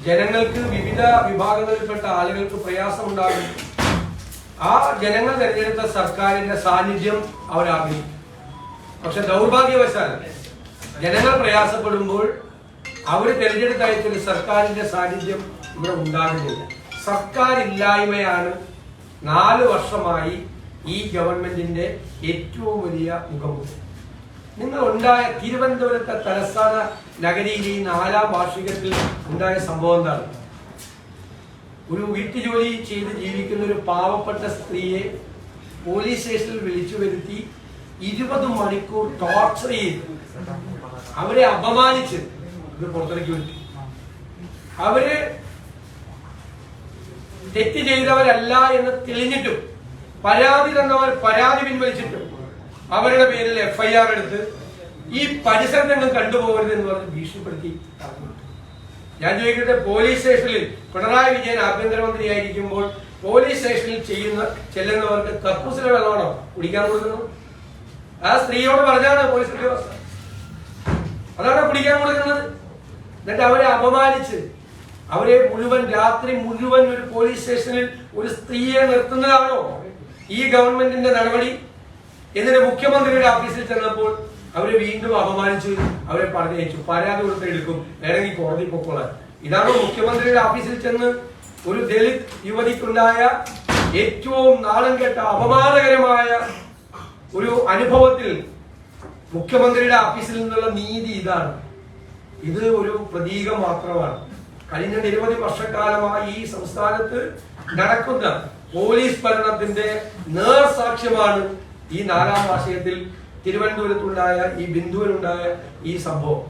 ജനങ്ങൾക്ക് വിവിധ വിഭാഗങ്ങളിൽപ്പെട്ട ആളുകൾക്ക് പ്രയാസമുണ്ടാകും. ആ ജനങ്ങൾ തെരഞ്ഞെടുത്ത സർക്കാരിന്റെ സാന്നിധ്യം അവരാഗ്രഹിക്കും. പക്ഷെ ദൗർഭാഗ്യവശാൽ ജനങ്ങൾ പ്രയാസപ്പെടുമ്പോൾ അവർ തെരഞ്ഞെടുത്തയച്ചൊരു സർക്കാരിന്റെ സാന്നിധ്യം ഇവിടെ ഉണ്ടാകുന്നില്ല. സർക്കാർ ഇല്ലായ്മയാണ് 4 വർഷമായി ഈ ഗവൺമെന്റിന്റെ ഏറ്റവും വലിയ മുഖമുദ്ര. നിങ്ങൾ ഉണ്ടായ തിരുവനന്തപുരത്തെ തലസ്ഥാന നഗരിയിൽ ഈ 4ാം വാർഷികത്തിൽ ഉണ്ടായ സംഭവം എന്താണ്? ഒരു വീട്ടുജോലി ചെയ്ത് ജീവിക്കുന്ന ഒരു പാവപ്പെട്ട സ്ത്രീയെ പോലീസ് സ്റ്റേഷനിൽ വിളിച്ചു വരുത്തി 20 മണിക്കൂർ ടോർച്ചർ ചെയ്ത് അവരെ അപമാനിച്ച് ഇത് പുറത്തിറക്കി വിട്ടു. അവര് തെറ്റ് ചെയ്തവരല്ല എന്ന് തെളിഞ്ഞിട്ടും പരാതി തന്നവർ പരാതി പിൻവലിച്ചിട്ടും അവരുടെ പേരിൽ FIR എടുത്ത് ഈ പരിസരത്തെങ്ങും കണ്ടുപോകരുത് എന്ന് പറഞ്ഞ് ഭീഷണിപ്പെടുത്തി. ഞാൻ ചോദിക്കട്ടെ, പോലീസ് സ്റ്റേഷനിൽ പിണറായി വിജയൻ ആഭ്യന്തരമന്ത്രിയായിരിക്കുമ്പോൾ പോലീസ് സ്റ്റേഷനിൽ ചെല്ലുന്നവർക്ക് കക്കൂസിലെ വെള്ളമാണോ കുടിക്കാൻ കൊടുക്കുന്നത്? ആ സ്ത്രീയോട് പറഞ്ഞാണ് പോലീസ് ഉദ്യോഗസ്ഥ, അതാണ് കുടിക്കാൻ കൊടുക്കുന്നത്. എന്നിട്ട് അവരെ അപമാനിച്ച് അവരെ മുഴുവൻ രാത്രി മുഴുവൻ ഒരു പോലീസ് സ്റ്റേഷനിൽ ഒരു സ്ത്രീയെ നിർത്തുന്നതാണോ ഈ ഗവൺമെന്റിന്റെ നടപടി? എന്നിട്ട് മുഖ്യമന്ത്രിയുടെ ഓഫീസിൽ ചെന്നപ്പോൾ അവരെ വീണ്ടും അപമാനിച്ച് അവരെ പറഞ്ഞയച്ചു. പരാതി കൊടുത്ത് എടുക്കും, വേണമെങ്കിൽ കോടതി പൊക്കോളാൻ. ഇതാണോ മുഖ്യമന്ത്രിയുടെ ഓഫീസിൽ ചെന്ന് ഒരു ദളിത് യുവതിക്കുണ്ടായ ഏറ്റവും നാളം കെട്ട അപമാനകരമായ ഒരു അനുഭവത്തിൽ മുഖ്യമന്ത്രിയുടെ ഓഫീസിൽ നിന്നുള്ള നീതി ഇതാണ്. ഇത് ഒരു പ്രതീകം മാത്രമാണ്. കഴിഞ്ഞ നിരവധി വർഷക്കാലമായി ഈ സംസ്ഥാനത്ത് നടക്കുന്ന പോലീസ് ഭരണത്തിന്റെ നേർസാക്ഷ്യമാണ് ഈ 4ാം വാർഷികത്തിൽ തിരുവനന്തപുരത്തുണ്ടായ ഈ ബിന്ദുവിനുണ്ടായ ഈ സംഭവം.